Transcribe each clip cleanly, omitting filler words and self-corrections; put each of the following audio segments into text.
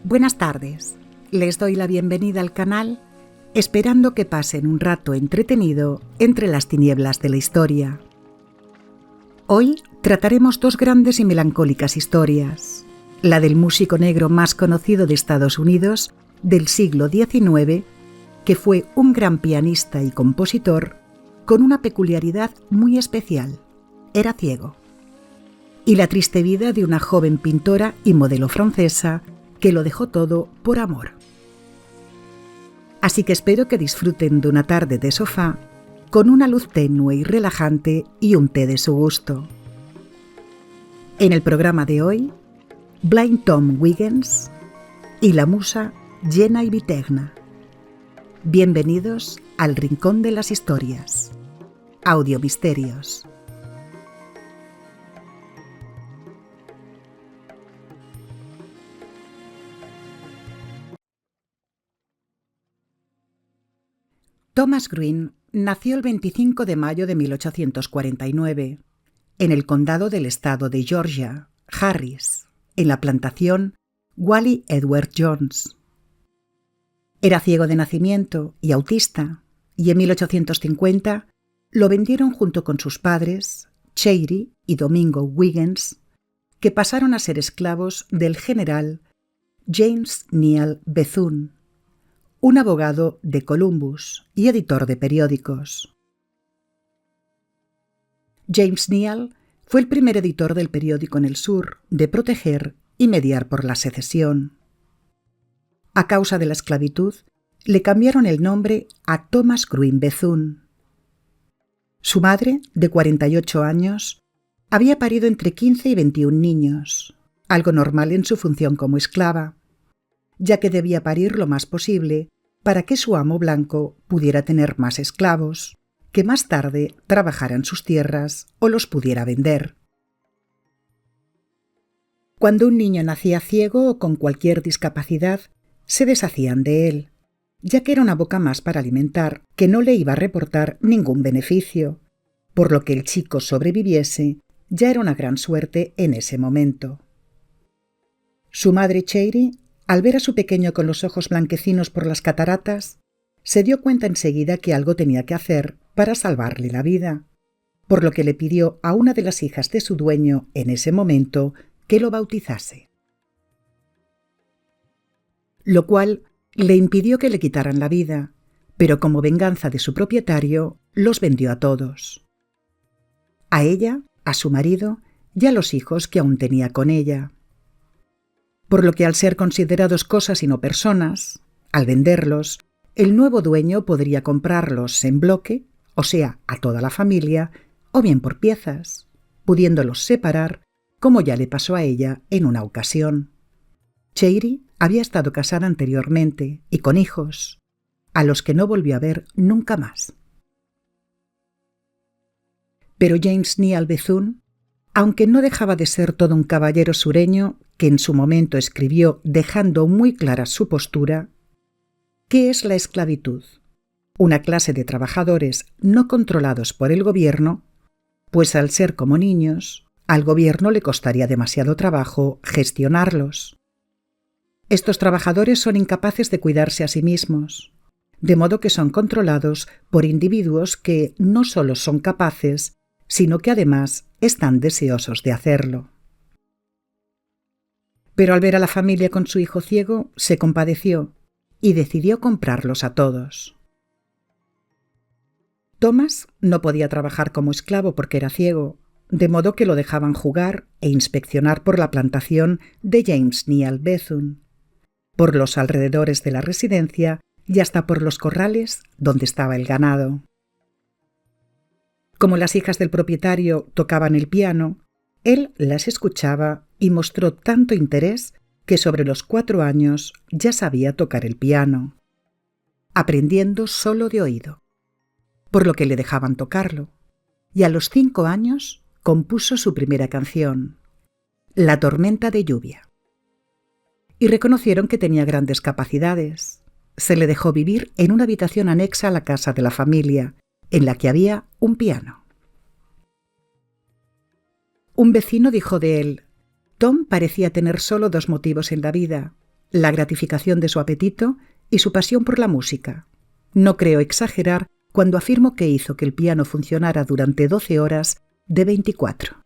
Buenas tardes, les doy la bienvenida al canal, esperando que pasen un rato entretenido entre las tinieblas de la historia. Hoy trataremos dos grandes y melancólicas historias, la del músico negro más conocido de Estados Unidos del siglo XIX, que fue un gran pianista y compositor con una peculiaridad muy especial, era ciego, y la triste vida de una joven pintora y modelo francesa que lo dejó todo por amor. Así que espero que disfruten de una tarde de sofá con una luz tenue y relajante y un té de su gusto. En el programa de hoy, Blind Tom Wiggins y la musa Jenna Vitegna. Bienvenidos al Rincón de las Historias. Audiomisterios. Thomas Green nació el 25 de mayo de 1849 en el condado del estado de Georgia, Harris, en la plantación Wally Edward Jones. Era ciego de nacimiento y autista, y en 1850 lo vendieron junto con sus padres, Cherie y Domingo Wiggins, que pasaron a ser esclavos del general James Neal Bethune, un abogado de Columbus y editor de periódicos. James Neal fue el primer editor del periódico en el sur de proteger y mediar por la secesión. A causa de la esclavitud, le cambiaron el nombre a Thomas Green Bethune. Su madre, de 48 años, había parido entre 15 y 21 niños, algo normal en su función como esclava, ya que debía parir lo más posible para que su amo blanco pudiera tener más esclavos, que más tarde trabajaran sus tierras o los pudiera vender. Cuando un niño nacía ciego o con cualquier discapacidad, se deshacían de él, ya que era una boca más para alimentar, que no le iba a reportar ningún beneficio, por lo que el chico sobreviviese ya era una gran suerte en ese momento. Su madre Cherie, al ver a su pequeño con los ojos blanquecinos por las cataratas, se dio cuenta enseguida que algo tenía que hacer para salvarle la vida, por lo que le pidió a una de las hijas de su dueño en ese momento que lo bautizase, lo cual le impidió que le quitaran la vida, pero como venganza de su propietario, los vendió a todos. A ella, a su marido y a los hijos que aún tenía con ella. Por lo que al ser considerados cosas y no personas, al venderlos, el nuevo dueño podría comprarlos en bloque, o sea, a toda la familia, o bien por piezas, pudiéndolos separar, como ya le pasó a ella en una ocasión. Cherie había estado casada anteriormente y con hijos, a los que no volvió a ver nunca más. Pero James Neal Bethune, aunque no dejaba de ser todo un caballero sureño que en su momento escribió dejando muy clara su postura, ¿qué es la esclavitud? Una clase de trabajadores no controlados por el gobierno, pues al ser como niños, al gobierno le costaría demasiado trabajo gestionarlos. Estos trabajadores son incapaces de cuidarse a sí mismos, de modo que son controlados por individuos que no solo son capaces, sino que además están deseosos de hacerlo. Pero al ver a la familia con su hijo ciego, se compadeció y decidió comprarlos a todos. Thomas no podía trabajar como esclavo porque era ciego, de modo que lo dejaban jugar e inspeccionar por la plantación de James Neal Bethune, por los alrededores de la residencia y hasta por los corrales donde estaba el ganado. Como las hijas del propietario tocaban el piano, él las escuchaba y mostró tanto interés que sobre los 4 años ya sabía tocar el piano, aprendiendo solo de oído, por lo que le dejaban tocarlo, y a los 5 años compuso su primera canción, La tormenta de lluvia. Y reconocieron que tenía grandes capacidades. Se le dejó vivir en una habitación anexa a la casa de la familia, en la que había un piano. Un vecino dijo de él: Tom parecía tener solo 2 motivos en la vida, la gratificación de su apetito y su pasión por la música. No creo exagerar cuando afirmo que hizo que el piano funcionara durante 12 horas de 24.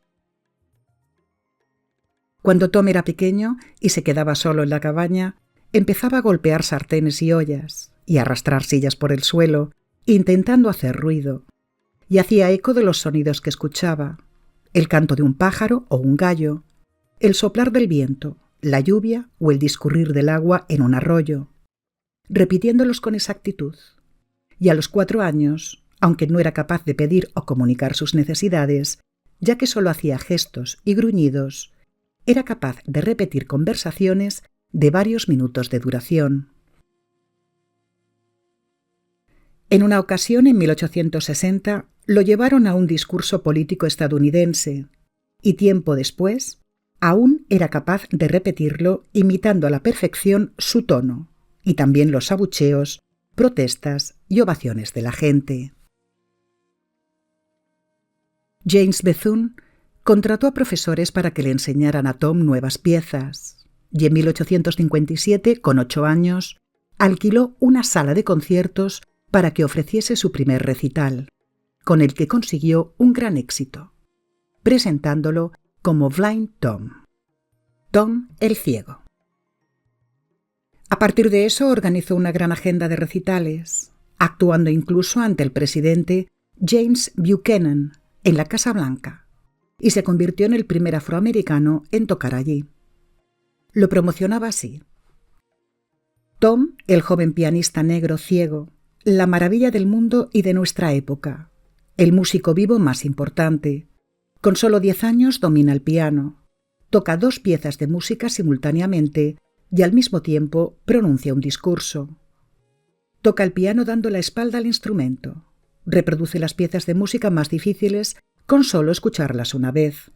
Cuando Tom era pequeño y se quedaba solo en la cabaña, empezaba a golpear sartenes y ollas y a arrastrar sillas por el suelo, intentando hacer ruido, y hacía eco de los sonidos que escuchaba: el canto de un pájaro o un gallo, el soplar del viento, la lluvia o el discurrir del agua en un arroyo, repitiéndolos con exactitud. Y a los 4 años, aunque no era capaz de pedir o comunicar sus necesidades, ya que solo hacía gestos y gruñidos, era capaz de repetir conversaciones de varios minutos de duración. En una ocasión, en 1860, lo llevaron a un discurso político estadounidense y tiempo después aún era capaz de repetirlo imitando a la perfección su tono y también los abucheos, protestas y ovaciones de la gente. James Bethune contrató a profesores para que le enseñaran a Tom nuevas piezas y en 1857, con 8 años, alquiló una sala de conciertos para que ofreciese su primer recital, con el que consiguió un gran éxito, presentándolo como Blind Tom, Tom el Ciego. A partir de eso organizó una gran agenda de recitales, actuando incluso ante el presidente James Buchanan en la Casa Blanca, y se convirtió en el primer afroamericano en tocar allí. Lo promocionaba así: Tom, el joven pianista negro ciego, la maravilla del mundo y de nuestra época, el músico vivo más importante. Con solo 10 años domina el piano, toca 2 piezas de música simultáneamente y al mismo tiempo pronuncia un discurso. Toca el piano dando la espalda al instrumento, reproduce las piezas de música más difíciles con solo escucharlas una vez.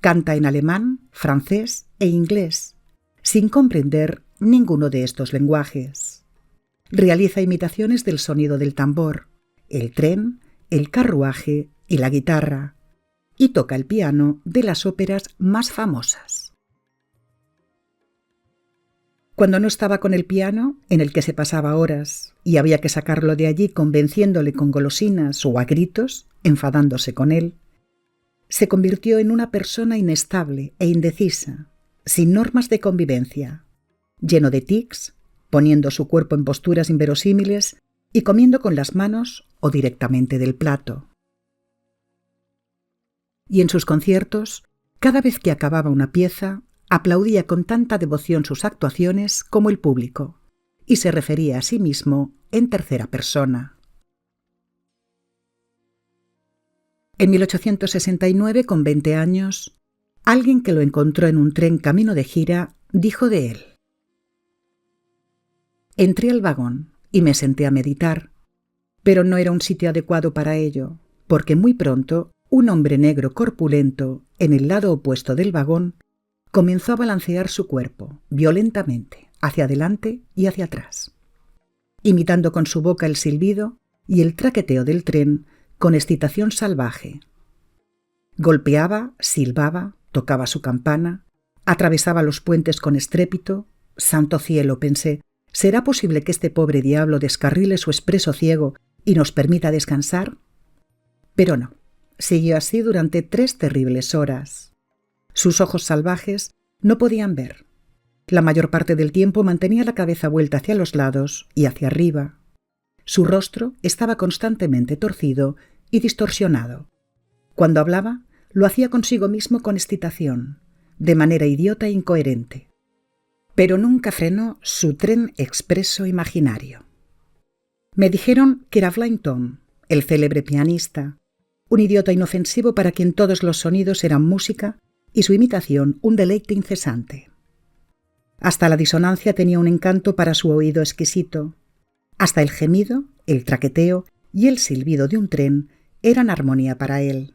Canta en alemán, francés e inglés, sin comprender ninguno de estos lenguajes. Realiza imitaciones del sonido del tambor, el tren, el carruaje y la guitarra, y toca el piano de las óperas más famosas. Cuando no estaba con el piano, en el que se pasaba horas, y había que sacarlo de allí convenciéndole con golosinas o a gritos, enfadándose con él, se convirtió en una persona inestable e indecisa, sin normas de convivencia, lleno de tics, poniendo su cuerpo en posturas inverosímiles y comiendo con las manos o directamente del plato. Y en sus conciertos, cada vez que acababa una pieza, aplaudía con tanta devoción sus actuaciones como el público, y se refería a sí mismo en tercera persona. En 1869, con 20 años, alguien que lo encontró en un tren camino de gira dijo de él: entré al vagón y me senté a meditar, pero no era un sitio adecuado para ello, porque muy pronto un hombre negro corpulento en el lado opuesto del vagón comenzó a balancear su cuerpo violentamente hacia adelante y hacia atrás, imitando con su boca el silbido y el traqueteo del tren con excitación salvaje. Golpeaba, silbaba, tocaba su campana, atravesaba los puentes con estrépito. Santo cielo, pensé, ¿será posible que este pobre diablo descarrile su expreso ciego y nos permita descansar? Pero no, siguió así durante 3 terribles horas. Sus ojos salvajes no podían ver. La mayor parte del tiempo mantenía la cabeza vuelta hacia los lados y hacia arriba. Su rostro estaba constantemente torcido y distorsionado. Cuando hablaba, lo hacía consigo mismo con excitación, de manera idiota e incoherente. Pero nunca frenó su tren expreso imaginario. Me dijeron que era Blind Tom, el célebre pianista, un idiota inofensivo para quien todos los sonidos eran música y su imitación un deleite incesante. Hasta la disonancia tenía un encanto para su oído exquisito. Hasta el gemido, el traqueteo y el silbido de un tren eran armonía para él.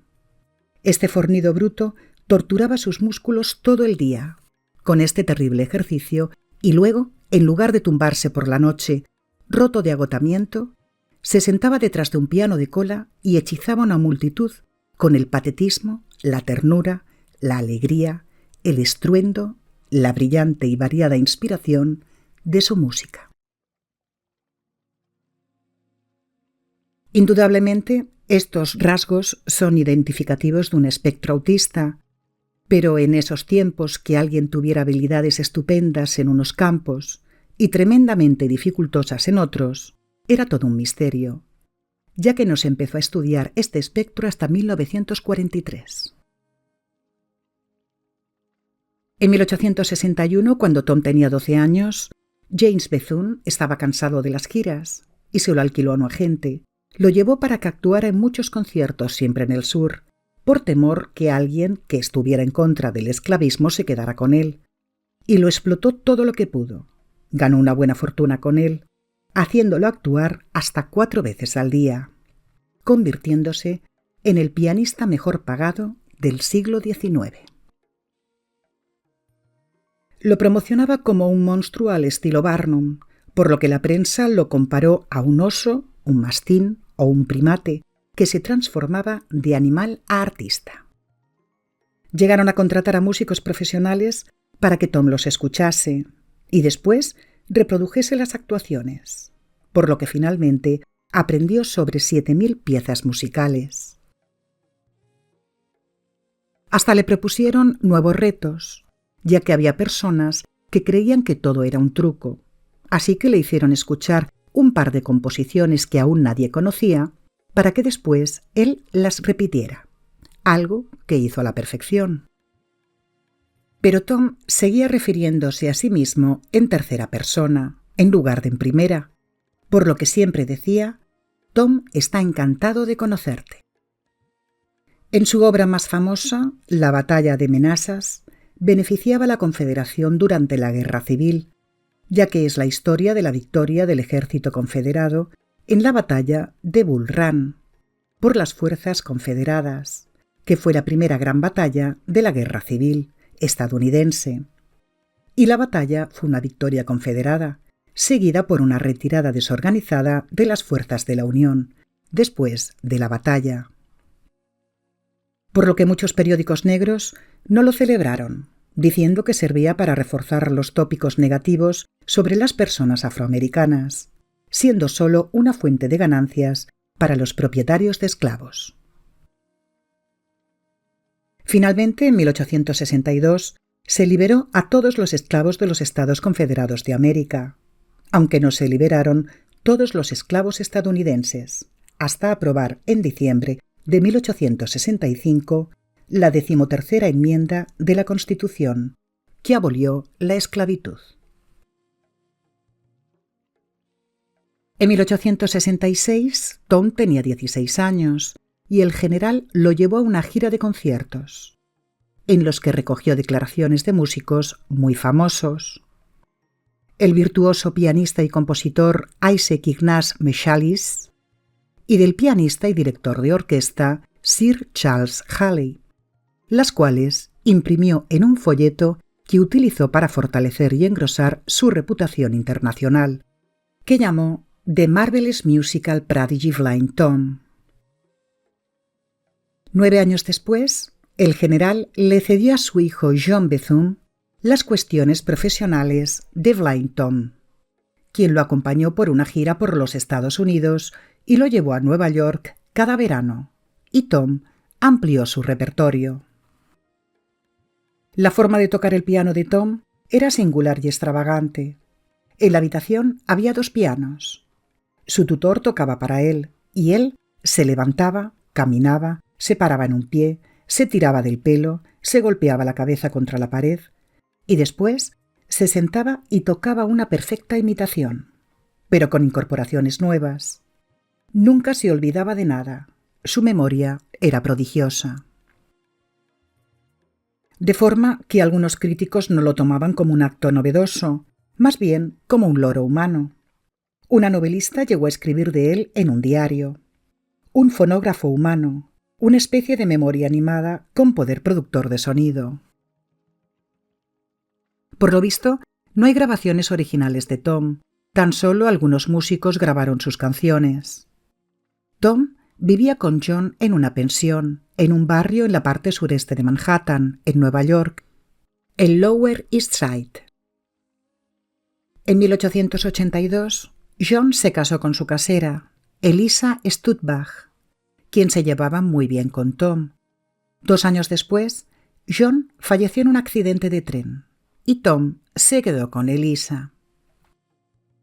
Este fornido bruto torturaba sus músculos todo el día con este terrible ejercicio y luego, en lugar de tumbarse por la noche, roto de agotamiento, se sentaba detrás de un piano de cola y hechizaba una multitud con el patetismo, la ternura, la alegría, el estruendo la brillante y variada inspiración de su música. Indudablemente, estos rasgos son identificativos de un espectro autista, pero en esos tiempos que alguien tuviera habilidades estupendas en unos campos y tremendamente dificultosas en otros, era todo un misterio, ya que no se empezó a estudiar este espectro hasta 1943. En 1861, cuando Tom tenía 12 años, James Bethune estaba cansado de las giras y se lo alquiló a un agente. Lo llevó para que actuara en muchos conciertos siempre en el sur, por temor que alguien que estuviera en contra del esclavismo se quedara con él, y lo explotó todo lo que pudo. Ganó una buena fortuna con él, haciéndolo actuar hasta 4 veces al día, convirtiéndose en el pianista mejor pagado del siglo XIX. Lo promocionaba como un monstruo al estilo Barnum, por lo que la prensa lo comparó a un oso, un mastín o un primate que se transformaba de animal a artista. Llegaron a contratar a músicos profesionales para que Tom los escuchase y después reprodujese las actuaciones, por lo que finalmente aprendió sobre 7.000 piezas musicales. Hasta le propusieron nuevos retos, ya que había personas que creían que todo era un truco, así que le hicieron escuchar un par de composiciones que aún nadie conocía para que después él las repitiera, algo que hizo a la perfección. Pero Tom seguía refiriéndose a sí mismo en tercera persona, en lugar de en primera, por lo que siempre decía: «Tom está encantado de conocerte». En su obra más famosa, La batalla de Manassas, beneficiaba a la Confederación durante la Guerra Civil, ya que es la historia de la victoria del ejército confederado en la batalla de Bull Run por las fuerzas confederadas, que fue la primera gran batalla de la Guerra Civil estadounidense. Y la batalla fue una victoria confederada, seguida por una retirada desorganizada de las fuerzas de la Unión, después de la batalla. Por lo que muchos periódicos negros no lo celebraron, diciendo que servía para reforzar los tópicos negativos sobre las personas afroamericanas, siendo solo una fuente de ganancias para los propietarios de esclavos. Finalmente, en 1862, se liberó a todos los esclavos de los Estados Confederados de América, aunque no se liberaron todos los esclavos estadounidenses, hasta aprobar en diciembre de 1865 la 13ª enmienda de la Constitución, que abolió la esclavitud. En 1866, Tom tenía 16 años y el general lo llevó a una gira de conciertos, en los que recogió declaraciones de músicos muy famosos. El virtuoso pianista y compositor Isaac Ignaz Mechalis y del pianista y director de orquesta Sir Charles Halley, las cuales imprimió en un folleto que utilizó para fortalecer y engrosar su reputación internacional, que llamó The Marvelous Musical Prodigy Blind Tom. 9 años después, el general le cedió a su hijo John Bethune las cuestiones profesionales de Blind Tom, quien lo acompañó por una gira por los Estados Unidos y lo llevó a Nueva York cada verano, y Tom amplió su repertorio. La forma de tocar el piano de Tom era singular y extravagante. En la habitación había 2 pianos. Su tutor tocaba para él, y él se levantaba, caminaba, se paraba en un pie, se tiraba del pelo, se golpeaba la cabeza contra la pared, y después se sentaba y tocaba una perfecta imitación, pero con incorporaciones nuevas. Nunca se olvidaba de nada. Su memoria era prodigiosa. De forma que algunos críticos no lo tomaban como un acto novedoso, más bien como un loro humano. Una novelista llegó a escribir de él en un diario. Un fonógrafo humano, una especie de memoria animada con poder productor de sonido. Por lo visto, no hay grabaciones originales de Tom, tan solo algunos músicos grabaron sus canciones. Tom vivía con John en una pensión, en un barrio en la parte sureste de Manhattan, en Nueva York, el Lower East Side. En 1882, John se casó con su casera, Elisa Stuttbach, quien se llevaba muy bien con Tom. 2 años después, John falleció en un accidente de tren y Tom se quedó con Elisa.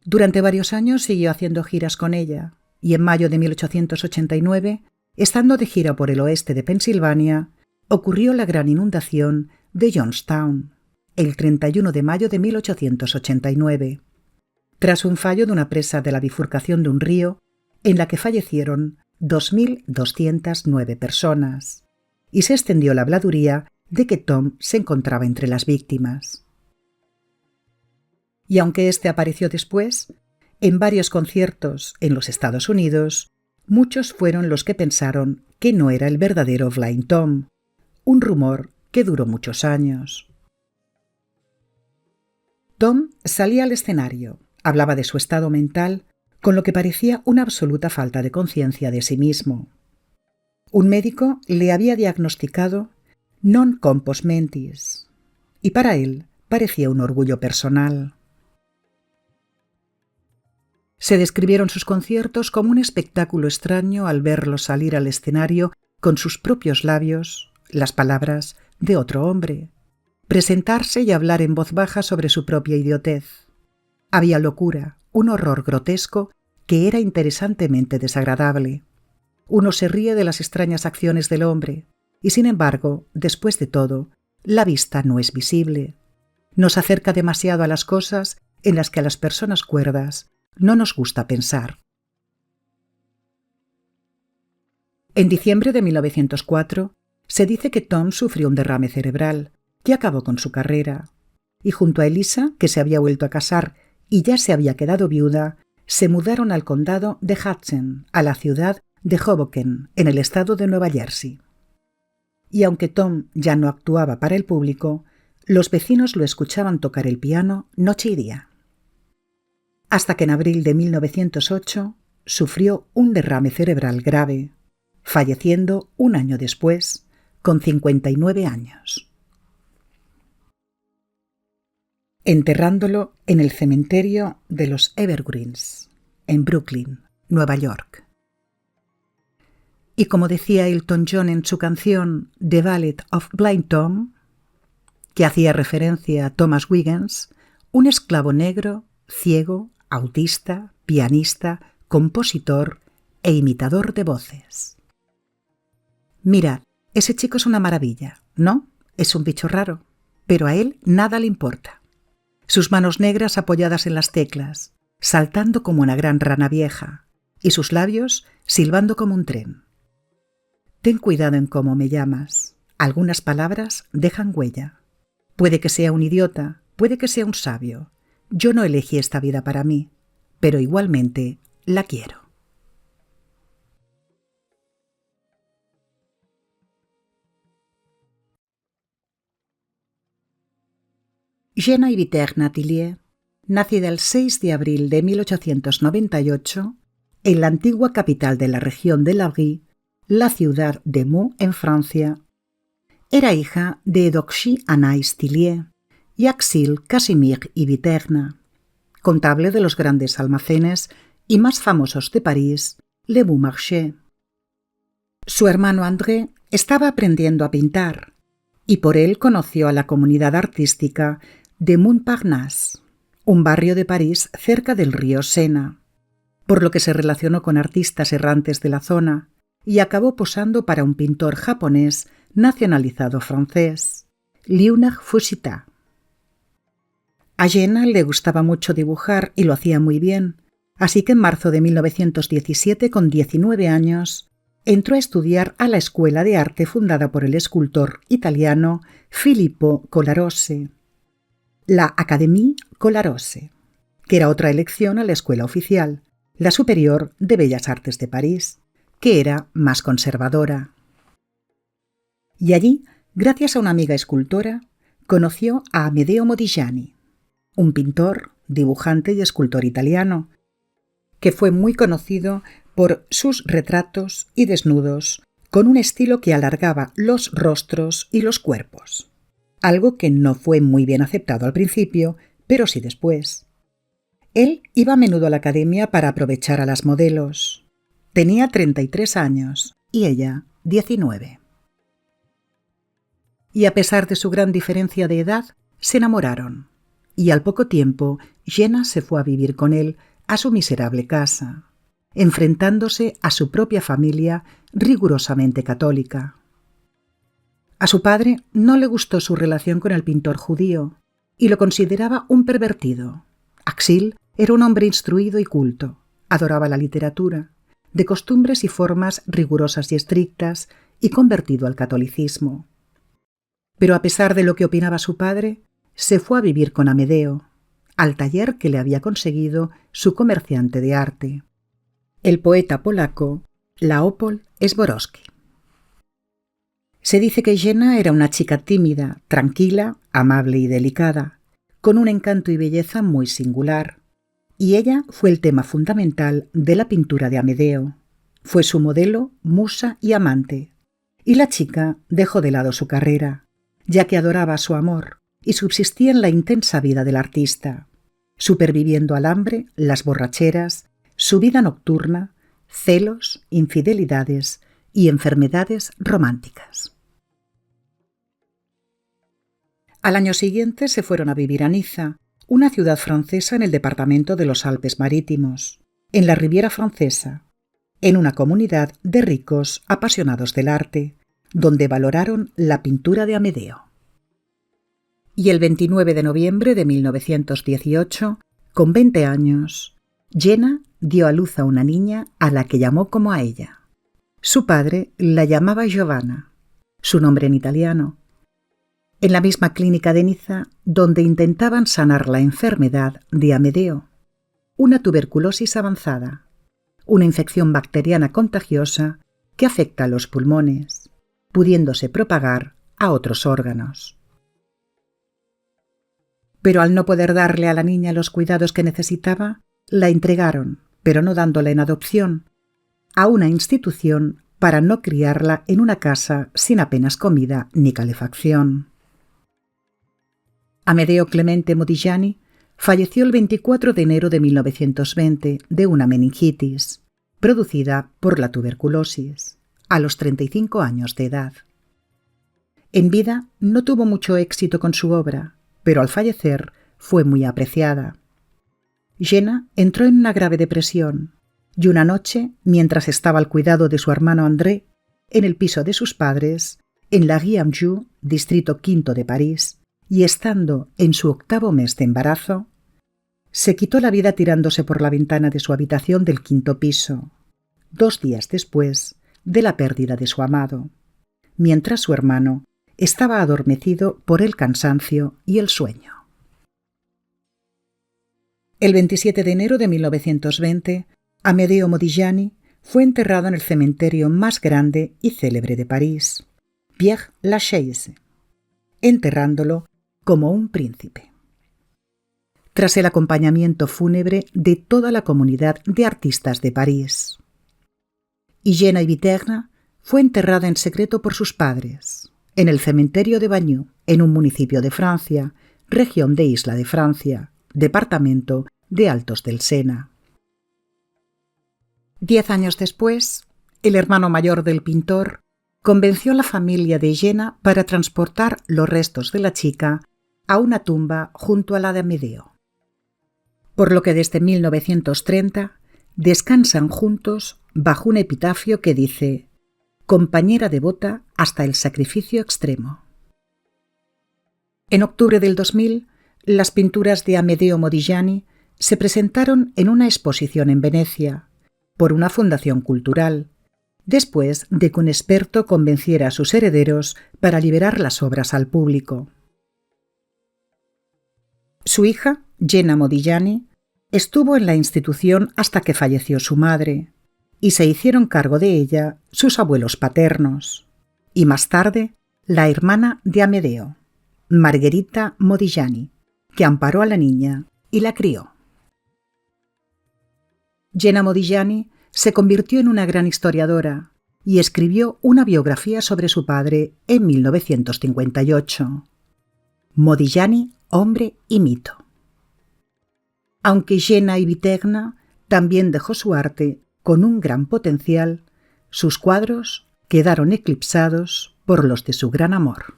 Durante varios años siguió haciendo giras con ella y en mayo de 1889, estando de gira por el oeste de Pensilvania, ocurrió la gran inundación de Johnstown, el 31 de mayo de 1889, tras un fallo de una presa de la bifurcación de un río en la que fallecieron 2.209 personas, y se extendió la habladuría de que Tom se encontraba entre las víctimas. Y aunque este apareció después, en varios conciertos en los Estados Unidos, muchos fueron los que pensaron que no era el verdadero Blind Tom, un rumor que duró muchos años. Tom salía al escenario, hablaba de su estado mental, con lo que parecía una absoluta falta de conciencia de sí mismo. Un médico le había diagnosticado non compos mentis, y para él parecía un orgullo personal. Se describieron sus conciertos como un espectáculo extraño al verlo salir al escenario con sus propios labios, las palabras de otro hombre, presentarse y hablar en voz baja sobre su propia idiotez. Había locura, un horror grotesco que era interesantemente desagradable. Uno se ríe de las extrañas acciones del hombre, y sin embargo, después de todo, la vista no es visible. Nos acerca demasiado a las cosas en las que a las personas cuerdas no nos gusta pensar. En diciembre de 1904, se dice que Tom sufrió un derrame cerebral que acabó con su carrera, y junto a Elisa, que se había vuelto a casar y ya se había quedado viuda, se mudaron al condado de Hudson, a la ciudad de Hoboken, en el estado de Nueva Jersey. Y aunque Tom ya no actuaba para el público, los vecinos lo escuchaban tocar el piano noche y día. Hasta que en abril de 1908 sufrió un derrame cerebral grave, falleciendo un año después, con 59 años. Enterrándolo en el cementerio de los Evergreens, en Brooklyn, Nueva York. Y como decía Elton John en su canción The Ballad of Blind Tom, que hacía referencia a Thomas Wiggins, un esclavo negro, ciego, autista, pianista, compositor e imitador de voces. Mirad, ese chico es una maravilla, ¿no? Es un bicho raro, pero a él nada le importa. Sus manos negras apoyadas en las teclas, saltando como una gran rana vieja, y sus labios silbando como un tren. Ten cuidado en cómo me llamas. Algunas palabras dejan huella. Puede que sea un idiota, puede que sea un sabio. Yo no elegí esta vida para mí, pero igualmente la quiero. Jenna Yviterna Tillier, nacida el 6 de abril de 1898, en la antigua capital de la región de l'Avry, la ciudad de Meaux, en Francia, era hija de Eudoxie Anaïs Tillier y Axille Casimir Yviterna, contable de los grandes almacenes y más famosos de París, Le Bon Marché. Su hermano André estaba aprendiendo a pintar y por él conoció a la comunidad artística de Montparnasse, un barrio de París cerca del río Sena, por lo que se relacionó con artistas errantes de la zona y acabó posando para un pintor japonés nacionalizado francés, Léonard Fujita. A Jenna le gustaba mucho dibujar y lo hacía muy bien, así que en marzo de 1917, con 19 años, entró a estudiar a la escuela de arte fundada por el escultor italiano Filippo Colarose, la Académie Colarose, que era otra elección a la escuela oficial, la Superior de Bellas Artes de París, que era más conservadora. Y allí, gracias a una amiga escultora, conoció a Amedeo Modigliani, un pintor, dibujante y escultor italiano, que fue muy conocido por sus retratos y desnudos, con un estilo que alargaba los rostros y los cuerpos. algo que no fue muy bien aceptado al principio, pero sí después. Él iba a menudo a la academia para aprovechar a las modelos. Tenía 33 años y ella 19. Y a pesar de su gran diferencia de edad, se enamoraron. Y al poco tiempo, Jenna se fue a vivir con él a su miserable casa, enfrentándose a su propia familia rigurosamente católica. A su padre no le gustó su relación con el pintor judío y lo consideraba un pervertido. Axil era un hombre instruido y culto, adoraba la literatura, de costumbres y formas rigurosas y estrictas, y convertido al catolicismo. Pero a pesar de lo que opinaba su padre, se fue a vivir con Amedeo, al taller que le había conseguido su comerciante de arte, el poeta polaco Leopold Sborowski. Se dice que Jenna era una chica tímida, tranquila, amable y delicada, con un encanto y belleza muy singular, y ella fue el tema fundamental de la pintura de Amedeo. Fue su modelo, musa y amante, y la chica dejó de lado su carrera, ya que adoraba su amor y subsistía en la intensa vida del artista, superviviendo al hambre, las borracheras, su vida nocturna, celos, infidelidades y enfermedades románticas. Al año siguiente se fueron a vivir a Niza, una ciudad francesa en el departamento de los Alpes Marítimos, en la Riviera Francesa, en una comunidad de ricos apasionados del arte, donde valoraron la pintura de Amedeo. Y el 29 de noviembre de 1918, con 20 años, Jenna dio a luz a una niña a la que llamó como a ella. Su padre la llamaba Giovanna, su nombre en italiano, en la misma clínica de Niza donde intentaban sanar la enfermedad de Amedeo, una tuberculosis avanzada, una infección bacteriana contagiosa que afecta a los pulmones, pudiéndose propagar a otros órganos. Pero al no poder darle a la niña los cuidados que necesitaba, la entregaron, pero no dándola en adopción, a una institución para no criarla en una casa sin apenas comida ni calefacción. Amedeo Clemente Modigliani falleció el 24 de enero de 1920 de una meningitis, producida por la tuberculosis, a los 35 años de edad. En vida no tuvo mucho éxito con su obra, pero al fallecer fue muy apreciada. Jenna entró en una grave depresión y una noche, mientras estaba al cuidado de su hermano André, en el piso de sus padres, en la Rue Anjou, distrito V de París, y estando en su 8º mes de embarazo, se quitó la vida tirándose por la ventana de su habitación del 5º piso, 2 días después de la pérdida de su amado, mientras su hermano estaba adormecido por el cansancio y el sueño. El 27 de enero de 1920, Amedeo Modigliani fue enterrado en el cementerio más grande y célebre de París, Père-Lachaise, enterrándolo como un príncipe. Tras el acompañamiento fúnebre de toda la comunidad de artistas de París. Y Jenna Viterna fue enterrada en secreto por sus padres, en el cementerio de Bagneux, en un municipio de Francia, región de Isla de Francia, departamento de Altos del Sena. 10 años después, el hermano mayor del pintor convenció a la familia de Jenna para transportar los restos de la chica a una tumba junto a la de Amedeo. Por lo que desde 1930 descansan juntos bajo un epitafio que dice: compañera devota hasta el sacrificio extremo. En octubre del 2000, las pinturas de Amedeo Modigliani se presentaron en una exposición en Venecia por una fundación cultural, después de que un experto convenciera a sus herederos para liberar las obras al público. Su hija, Jenna Modigliani, estuvo en la institución hasta que falleció su madre, y se hicieron cargo de ella sus abuelos paternos, y más tarde la hermana de Amedeo, Margherita Modigliani, que amparó a la niña y la crió. Jenna Modigliani se convirtió en una gran historiadora y escribió una biografía sobre su padre en 1958. Modigliani, hombre y mito. Aunque Jena y Viterna también dejó su arte con un gran potencial, sus cuadros quedaron eclipsados por los de su gran amor.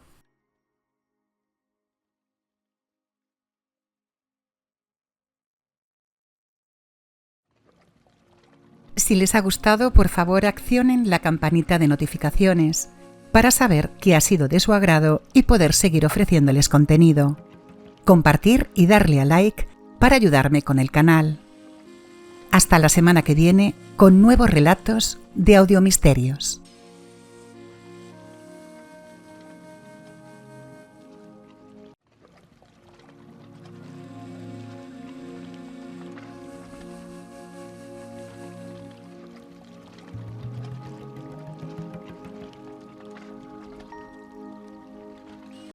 Si les ha gustado, por favor accionen la campanita de notificaciones para saber qué ha sido de su agrado y poder seguir ofreciéndoles contenido. Compartir y darle a like para ayudarme con el canal. Hasta la semana que viene con nuevos relatos de Audiomisterios.